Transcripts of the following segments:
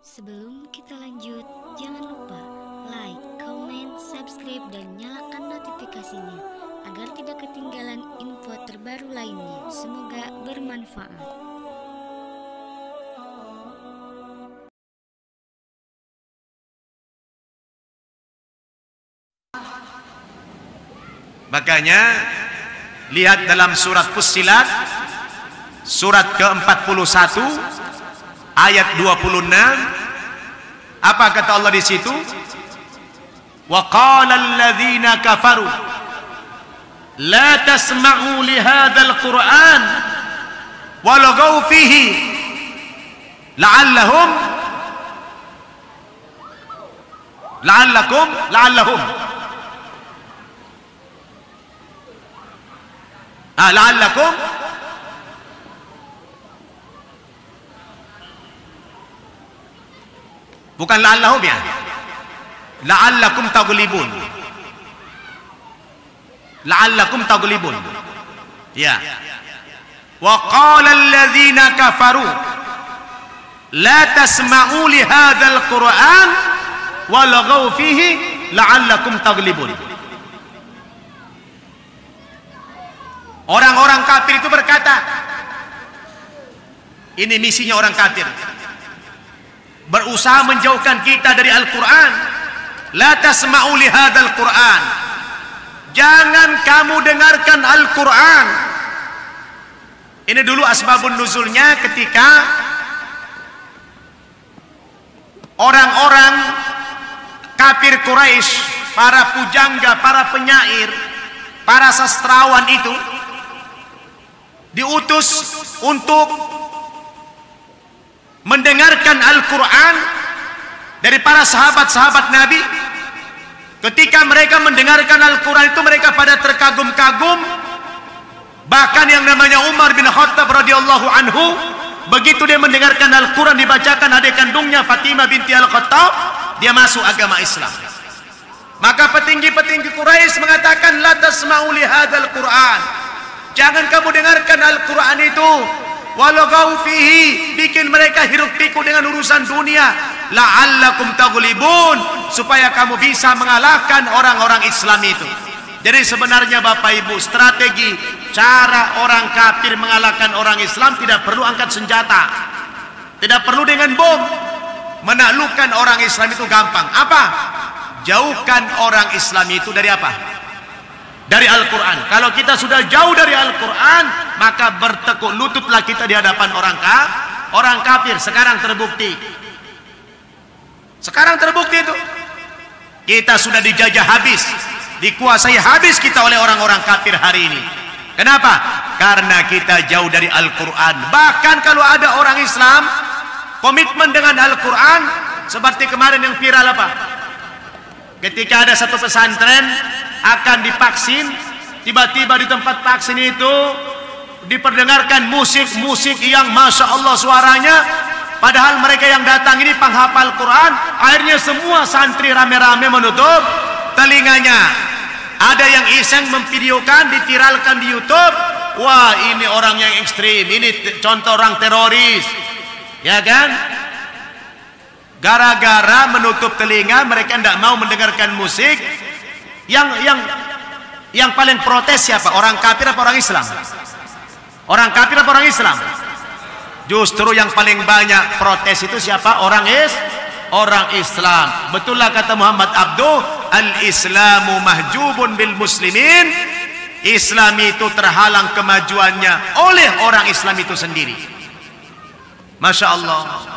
Sebelum kita lanjut, jangan lupa like, comment, subscribe, dan nyalakan notifikasinya agar tidak ketinggalan info terbaru lainnya. Semoga bermanfaat. Makanya lihat dalam surat Fussilat surat ke-41 ayat 26, apa kata Allah di situ? Wa qala alladhina kafaru la tasma'u li hadzal Qur'an walaghaw fihi la'allakum bukan la'allahum ya, la'allakum taghlibun ya. Wa qala alladhina kafaru la tasma'u li hadzal Qur'an walaghaw fihi la'allakum taghlibun. Orang-orang kafir itu berkata, ini misinya orang kafir, berusaha menjauhkan kita dari Al-Quran. La tasma'u li hadzal Quran, jangan kamu dengarkan Al-Quran. Ini dulu asbabun nuzulnya ketika orang-orang kafir Quraisy, para pujangga, para penyair, para sastrawan itu diutus untuk mendengarkan Al-Quran dari para sahabat-sahabat Nabi. Ketika mereka mendengarkan Al-Quran itu mereka pada terkagum-kagum. Bahkan yang namanya Umar bin Khattab radhiyallahu anhu, begitu dia mendengarkan Al-Quran dibacakan adik kandungnya Fatimah binti Al-Khattab, dia masuk agama Islam. Maka petinggi-petinggi Quraisy mengatakan, la tasma'u li hadzal Quran, jangan kamu dengarkan Al-Quran itu. Walaghaw fihi, bikin mereka hiruk pikuk dengan urusan dunia. La'allakum taghlibun, supaya kamu bisa mengalahkan orang-orang Islam itu. Jadi sebenarnya Bapak Ibu, strategi cara orang kafir mengalahkan orang Islam tidak perlu angkat senjata, tidak perlu dengan bom. Menaklukkan orang Islam itu gampang. Apa? Jauhkan orang Islam itu dari apa? Dari Al-Quran. Kalau kita sudah jauh dari Al-Quran, maka bertekuk lututlah kita di hadapan orang kafir. Sekarang terbukti. Sekarang terbukti itu. Kita sudah dijajah habis, dikuasai habis kita oleh orang-orang kafir hari ini. Kenapa? Karena kita jauh dari Al-Quran. Bahkan kalau ada orang Islam komitmen dengan Al-Quran, seperti kemarin yang viral apa? Ketika ada satu pesantren akan divaksin, tiba-tiba di tempat vaksin itu diperdengarkan musik-musik yang Masya Allah suaranya, padahal mereka yang datang ini penghafal Quran. Akhirnya semua santri rame-rame menutup telinganya. Ada yang iseng memvideokan, diviralkan di YouTube. Wah, ini orang yang ekstrim, ini contoh orang teroris, ya kan? Gara-gara menutup telinga, mereka tidak mau mendengarkan musik. Yang paling protes siapa? Orang kafir apa orang Islam? Orang kafir apa orang Islam? Justru yang paling banyak protes itu siapa? Orang Islam. Betullah kata Muhammad Abduh, al-Islamu mahjubun bil muslimin. Islam itu terhalang kemajuannya oleh orang Islam itu sendiri. Masya Allah.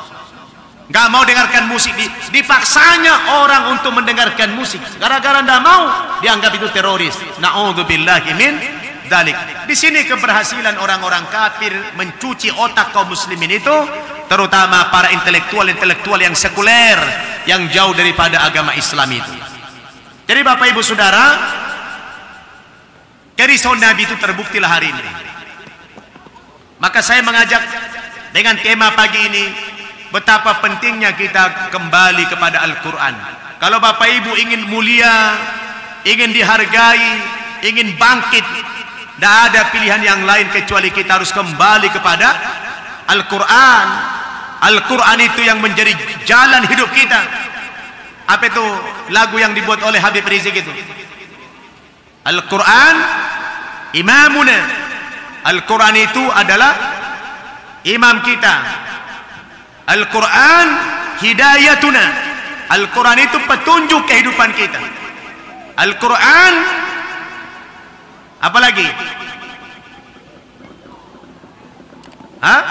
Gak mau dengarkan musik, dipaksanya orang untuk mendengarkan musik. Gara-gara tidak mau, dianggap itu teroris. Na'udzubillahi min dzalik. Di sini keberhasilan orang-orang kafir mencuci otak kaum muslimin itu, terutama para intelektual yang sekuler, yang jauh daripada agama Islam itu. Jadi Bapak Ibu Saudara, kerisauan Nabi itu terbuktilah hari ini. Maka saya mengajak dengan tema pagi ini, betapa pentingnya kita kembali kepada Al-Quran. Kalau Bapak Ibu ingin mulia, ingin dihargai, ingin bangkit, tidak ada pilihan yang lain kecuali kita harus kembali kepada Al-Quran. Al-Quran itu yang menjadi jalan hidup kita. Apa itu lagu yang dibuat oleh Habib Rizik itu? Al-Quran imamuna. Al-Quran itu adalah imam kita. Al-Quran hidayatuna. Al-Quran itu petunjuk kehidupan kita. Al-Quran apa lagi? Hah?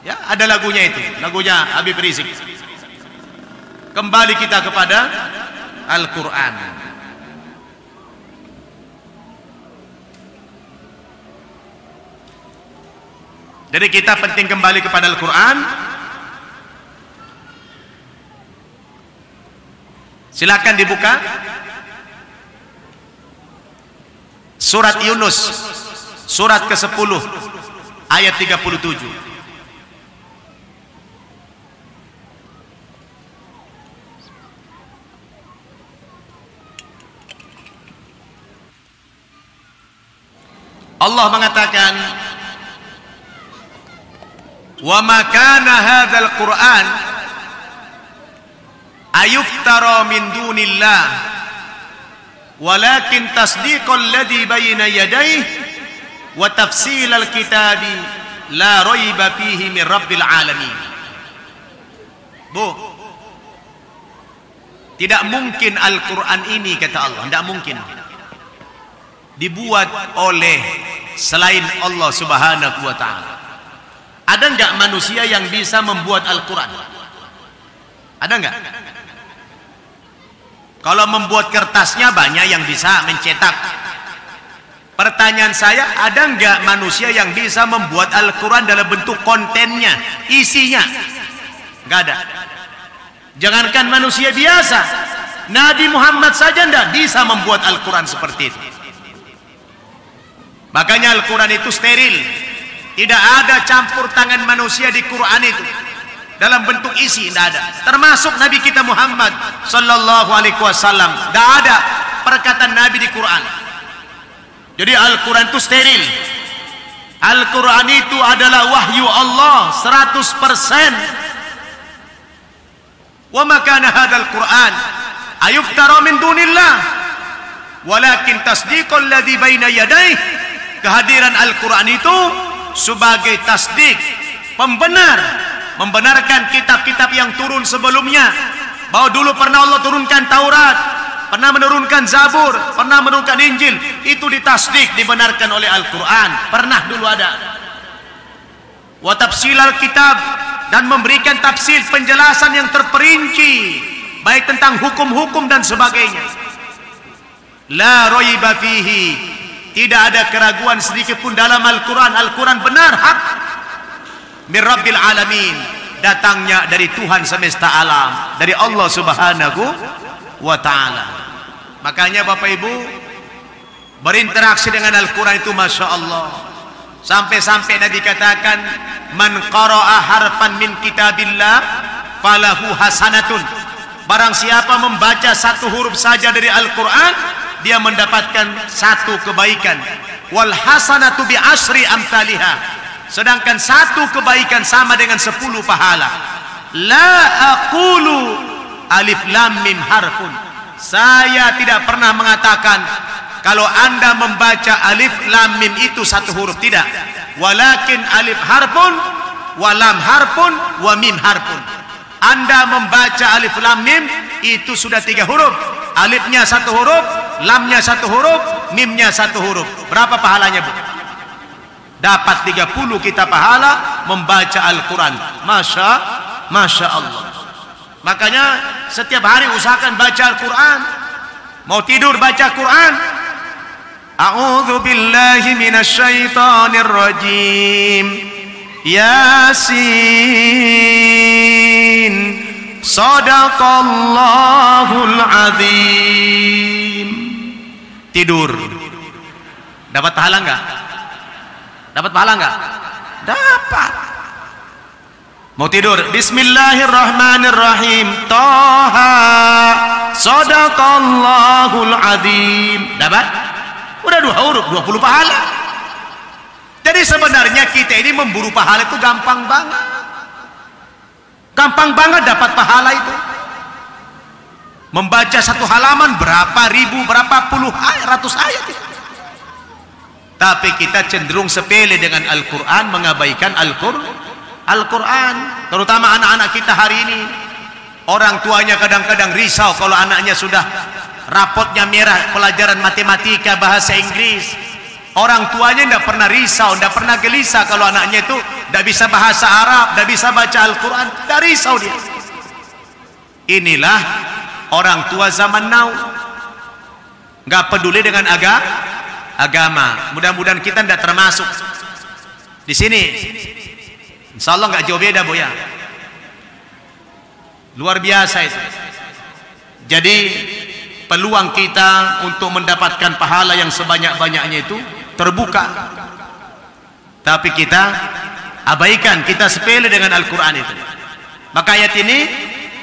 Ya, ada lagunya itu, lagunya Habib Rizik. Kembali kita kepada Al-Quran. Jadi kita penting kembali kepada Al-Quran. Silakan dibuka surat Yunus, surat ke-10 ayat 37. Allah mengatakan, wa ma kana hadzal Qur'an ayuftara min dunillah walakin tasdiqal ladzi bayna yadayhi wa tafsilal kitabi la raiba fihi min rabbil alamin. Bu, tidak mungkin Al-Quran ini, kata Allah, tidak mungkin dibuat oleh selain Allah Subhanahu wa ta'ala. Ada enggak manusia yang bisa membuat Al-Quran? Ada enggak? Kalau membuat kertasnya banyak yang bisa mencetak. Pertanyaan saya, ada enggak manusia yang bisa membuat Al-Quran dalam bentuk kontennya, isinya? Enggak ada. Jangankan manusia biasa, Nabi Muhammad saja enggak bisa membuat Al-Quran seperti itu. Makanya Al-Quran itu steril. Tidak ada campur tangan manusia di Quran itu. Dalam bentuk isi tidak ada. Termasuk Nabi kita Muhammad sallallahu alaihi wasallam, tidak ada perkataan Nabi di Quran. Jadi Al-Quran itu steril. Al-Quran itu adalah wahyu Allah 100%. Wa ma kana hadzal Quran ayuftara min dunillah walakin tasdiqal ladzi baina yadayhi. Kehadiran Al-Quran itu sebagai tasdik, pembenar, membenarkan kitab-kitab yang turun sebelumnya. Bahwa dulu pernah Allah turunkan Taurat, pernah menurunkan Zabur, pernah menurunkan Injil, itu ditasdik, dibenarkan oleh Al-Quran. Pernah dulu ada. Wa tafsilal kitab, dan memberikan tafsir, penjelasan yang terperinci, baik tentang hukum-hukum dan sebagainya. La raiba fihi, tidak ada keraguan sedikit pun dalam Al-Quran. Al-Quran benar, hak min Rabbil Alamin, datangnya dari Tuhan semesta alam, dari Allah Subhanahu wa ta'ala. Makanya Bapak Ibu, berinteraksi dengan Al-Quran itu Masya Allah. Sampai-sampai Nabi katakan, man qara'a harfan min kitabillah falahu hasanatun. Barang siapa membaca satu huruf saja dari Al-Quran, dia mendapatkan satu kebaikan. Wal hasanatu bi asri amsalihha. Sedangkan satu kebaikan sama dengan 10 pahala. La aqulu alif lam mim harfun. Saya tidak pernah mengatakan kalau Anda membaca alif lam mim itu satu huruf, tidak. Walakin alif harfun, wa lam harfun, wa mim harfun. Anda membaca alif lam mim itu sudah 3 huruf. Alifnya 1 huruf, lamnya 1 huruf, mimnya 1 huruf. Berapa pahalanya, Bu? Dapat 30 kita pahala membaca Al-Quran. Masya Allah. Makanya setiap hari usahakan baca Al-Quran. Mau tidur baca Quran. A'udzu billahi minasyaitonir rajim. Yasin. Shadaqallahul azim. Tidur. Dapat pahala enggak? Dapat pahala enggak? Dapat. Mau tidur, bismillahirrahmanirrahim. Taha. Shadaqallahul azim. Dapat? Udah 2 huruf, 20 pahala. Jadi sebenarnya kita ini memburu pahala itu gampang banget. gampang banget dapat pahala itu. Membaca satu halaman berapa ribu, berapa puluh ayat, ratus ayat itu. Tapi kita cenderung sepele dengan Al-Quran, mengabaikan Al-Quran. Terutama anak-anak kita hari ini. Orang tuanya kadang-kadang risau kalau anaknya sudah rapotnya merah pelajaran matematika, bahasa Inggris. Orang tuanya tidak pernah risau, tidak pernah gelisah kalau anaknya itu tidak bisa bahasa Arab, tidak bisa baca Al-Quran. Tidak risau dia. Inilah orang tua zaman now, nggak peduli dengan agama. Mudah-mudahan kita tidak termasuk di sini. Insya Allah nggak jauh beda, Bu ya. Luar biasa itu. Jadi peluang kita untuk mendapatkan pahala yang sebanyak-banyaknya itu terbuka. Tapi kita abaikan, kita sepele dengan Al-Quran itu. Maka ayat ini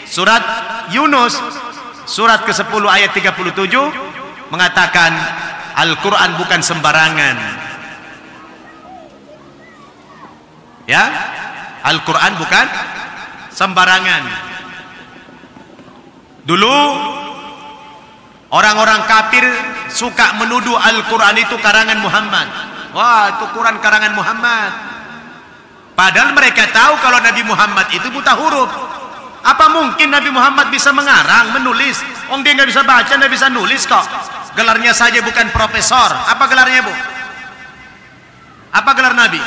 surat Yunus surat ke-10 ayat 37 mengatakan Al-Quran bukan sembarangan. Ya, Al-Quran bukan sembarangan. Dulu orang-orang kafir suka menuduh Al-Quran itu karangan Muhammad. Wah, itu Quran karangan Muhammad. Padahal mereka tahu kalau Nabi Muhammad itu buta huruf. Apa mungkin Nabi Muhammad bisa mengarang, menulis? Dia nggak bisa baca, nggak bisa nulis kok. Gelarnya saja bukan profesor. Apa gelarnya, Bu? Apa gelar Nabi?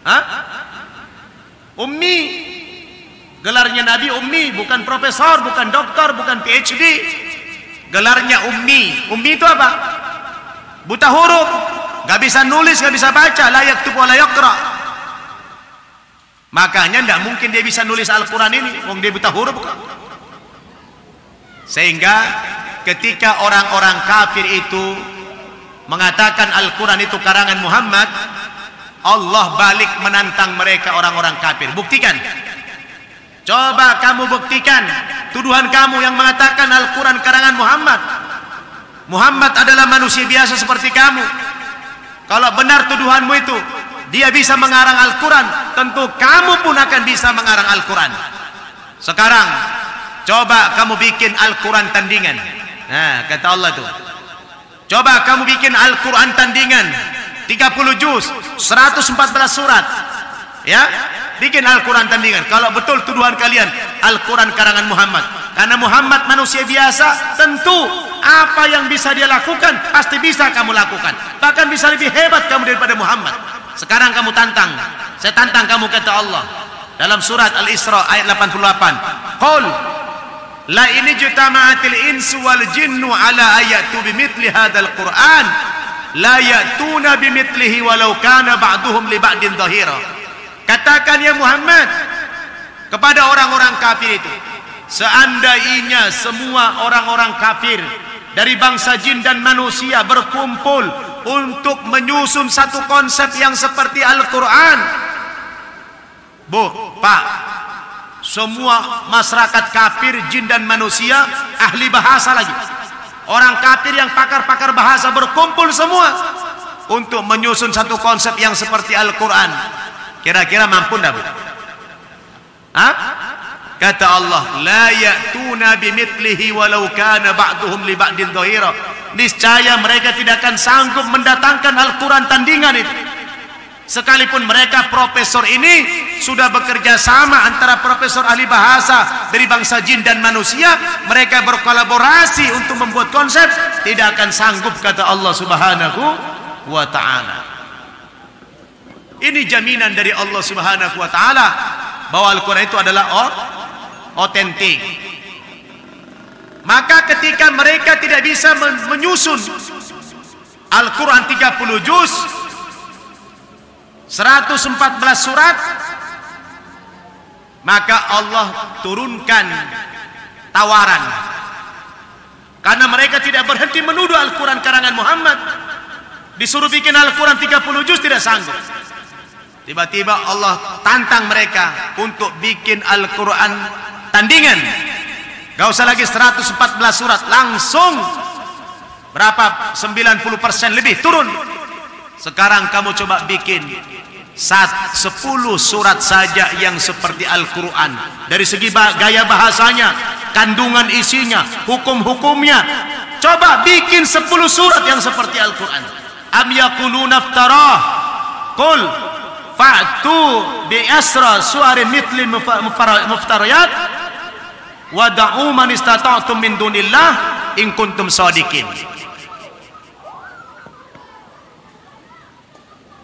Hah? Ummi. Gelarnya Nabi ummi, bukan profesor, bukan doktor, bukan PhD. Gelarnya ummi. Ummi itu apa? Buta huruf, nggak bisa nulis, nggak bisa baca, la yaktub wa la yaqra. Makanya tidak mungkin dia bisa nulis Al-Quran ini, dia buta huruf kok. Sehingga ketika orang-orang kafir itu mengatakan Al-Quran itu karangan Muhammad, Allah balik menantang mereka orang-orang kafir. Buktikan. Coba kamu buktikan tuduhan kamu yang mengatakan Al-Quran karangan Muhammad. Muhammad adalah manusia biasa seperti kamu. Kalau benar tuduhanmu itu, dia bisa mengarang Al-Quran, tentu kamu pun akan bisa mengarang Al-Quran. Sekarang coba kamu bikin Al-Quran tandingan. Nah, kata Allah tuh, coba kamu bikin Al-Quran tandingan 30 juz, 114 surat. Ya, bikin Al-Quran tandingan. Kalau betul tuduhan kalian Al-Quran karangan Muhammad, karena Muhammad manusia biasa, tentu apa yang bisa dia lakukan pasti bisa kamu lakukan, bahkan bisa lebih hebat kamu daripada Muhammad. Sekarang kamu tantang, saya tantang kamu, kata Allah dalam surat Al-Isra ayat 88, qul la ini jutama'atil insu wal jinnu ala ayatu bimithli hadzal Qur'an la ya'tuna bimithlihi walau kana ba'duhum li ba'din dhahira. Katakan ya Muhammad kepada orang-orang kafir itu, seandainya semua orang-orang kafir dari bangsa jin dan manusia berkumpul untuk menyusun satu konsep yang seperti Al-Quran, Bu, Pak, semua masyarakat kafir, jin dan manusia, ahli bahasa lagi, orang kafir yang pakar-pakar bahasa berkumpul semua untuk menyusun satu konsep yang seperti Al-Quran, kira-kira mampu enggak, Bu? Hah? Kata Allah, la ya'tuna bimithlihi walau kana ba'duhum li ba'din dhahira. Niscaya mereka tidak akan sanggup mendatangkan Al-Quran tandingan itu. Sekalipun mereka profesor ini sudah bekerja sama antara profesor ahli bahasa dari bangsa jin dan manusia, mereka berkolaborasi untuk membuat konsep, tidak akan sanggup, kata Allah Subhanahu wa ta'ala. Ini jaminan dari Allah Subhanahu wa ta'ala bahwa Al-Quran itu adalah otentik. Maka ketika mereka tidak bisa menyusun Al-Quran 30 juz, 114 surat, maka Allah turunkan tawaran. Karena mereka tidak berhenti menuduh Al-Quran karangan Muhammad, disuruh bikin Al-Quran 30 juz tidak sanggup. Tiba-tiba Allah tantang mereka untuk bikin Al-Quran tandingan. Gak usah lagi 114 surat, langsung berapa? 90% lebih turun. Sekarang kamu coba bikin 10 surat saja yang seperti Al-Quran, dari segi gaya bahasanya, kandungan isinya, hukum-hukumnya. Coba bikin 10 surat yang seperti Al-Quran. Am yaquluna iftarah, qul fa'tu bi asra suwarin mithli muftariyat wada'u man istata'tum min dunillah in kuntum shadiqin.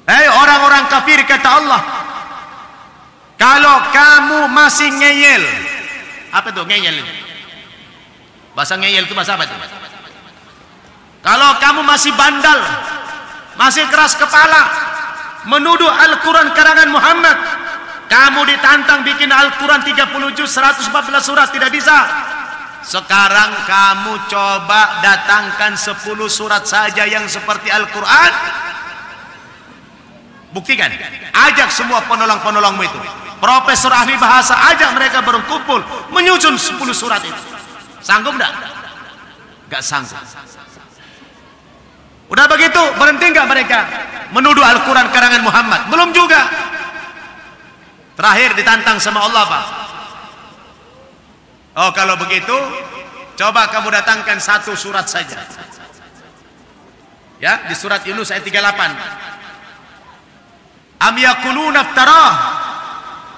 Hei orang-orang kafir, kata Allah, kalau kamu masih ngeyel. Apa itu ngeyel? Bahasa ngeyel itu bahasa apa itu? Kalau kamu masih bandal, masih keras kepala, menuduh Al-Quran karangan Muhammad, kamu ditantang bikin Al-Quran 30 juz 114 surat, tidak bisa. Sekarang kamu coba datangkan 10 surat saja yang seperti Al-Quran. Buktikan, ajak semua penolong-penolongmu itu, profesor ahli bahasa, ajak mereka berkumpul menyusun 10 surat itu. Sanggup enggak? Enggak sanggup. Udah begitu, berhenti enggak mereka menuduh Al-Quran karangan Muhammad? Belum juga. Terakhir ditantang sama Allah, Pak. Oh, kalau begitu coba kamu datangkan 1 surat saja. Ya, di surat Yunus ayat 38. Am yaquluna iftarah,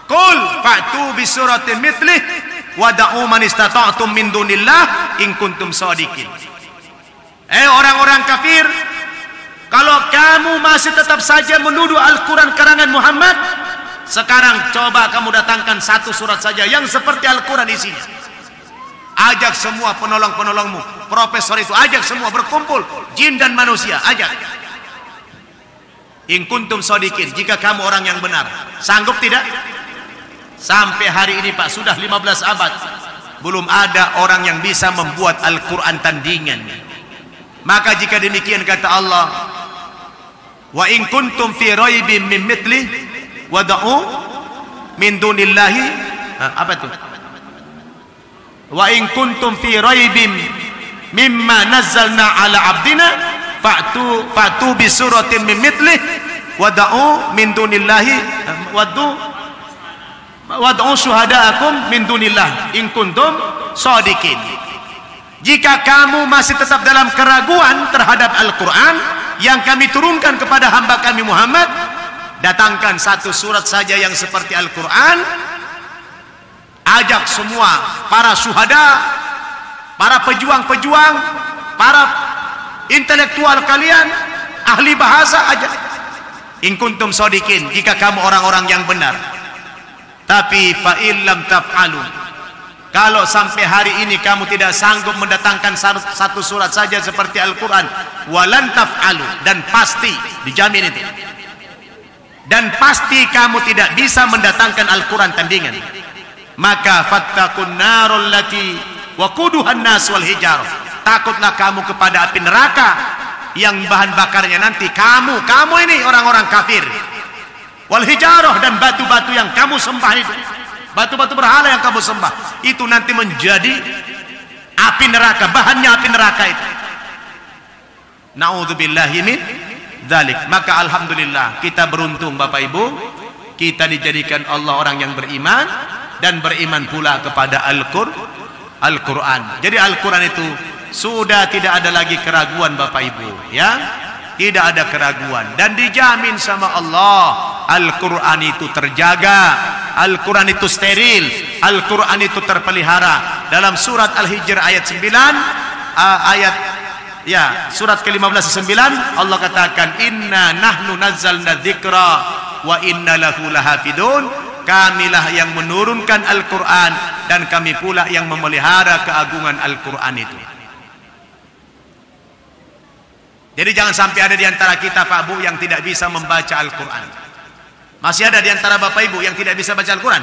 qul fa'tu bi suratin mithlih wada'u man istata'tum min dunillah in kuntum shadiqin. Orang-orang kafir, kalau kamu masih tetap saja menuduh Al-Quran karangan Muhammad, sekarang coba kamu datangkan 1 surat saja yang seperti Al-Quran isinya. Ajak semua penolong-penolongmu, profesor itu, ajak semua berkumpul, jin dan manusia, ajak. In kuntum shadiqin, jika kamu orang yang benar. Sanggup tidak? Sampai hari ini, Pak, sudah 15 abad belum ada orang yang bisa membuat Al-Quran tandingan. Maka jika demikian, kata Allah, wa in kuntum fi raibin min mithli wada'u min dunillahi, apa itu? Wa in kuntum fi raibin mimma nazzalna ala abdina fa'tu bi suratin min mithlih wada'u min dunillahi wad'u syuhada'akum min dunillah in kuntum shadiqin. Jika kamu masih tetap dalam keraguan terhadap Al-Quran yang kami turunkan kepada hamba kami Muhammad, datangkan 1 surat saja yang seperti Al-Quran. Ajak semua para syuhada, para pejuang-pejuang, para intelektual kalian, ahli bahasa, ajak. In kuntum shadiqin, jika kamu orang-orang yang benar. Tapi fa illam taf'alu, kalau sampai hari ini kamu tidak sanggup mendatangkan 1 surat saja seperti Al-Quran, walan taf'alu, dan pasti dijamin itu, dan pasti kamu tidak bisa mendatangkan Al-Quran tandingan, maka fattaqun narul lati waquduhan nas wal hijarah, takutlah kamu kepada api neraka yang bahan bakarnya nanti kamu ini orang-orang kafir, wal hijarah, dan batu-batu yang kamu sembah itu, batu-batu berhala yang kamu sembah itu nanti menjadi api neraka, bahannya api neraka itu. Na'udzubillahi min dzalik. Maka alhamdulillah kita beruntung, Bapak Ibu, kita dijadikan Allah orang yang beriman dan beriman pula kepada Al-Quran. Jadi Al-Quran itu sudah tidak ada lagi keraguan, Bapak Ibu, ya. Tidak ada keraguan, dan dijamin sama Allah Al-Quran itu terjaga, Al-Quran itu steril, Al-Quran itu terpelihara. Dalam surat Al-Hijr ayat 9, surat ke-15 9, Allah katakan, inna nahnu nazzalna dzikra wa inna lahu lahafidun, kamilah yang menurunkan Al-Quran dan kami pula yang memelihara keagungan Al-Quran itu. Jadi jangan sampai ada di antara kita, Pak Bu, yang tidak bisa membaca Al-Quran. Masih ada di antara Bapak Ibu yang tidak bisa baca Al-Quran?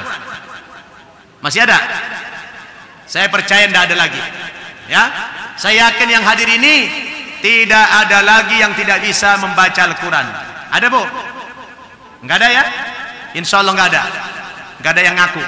Masih ada? Saya percaya tidak ada lagi. Ya, saya yakin yang hadir ini tidak ada lagi yang tidak bisa membaca Al-Quran. Ada, Bu? Enggak ada, ya? Insya Allah enggak ada. Enggak ada yang ngaku.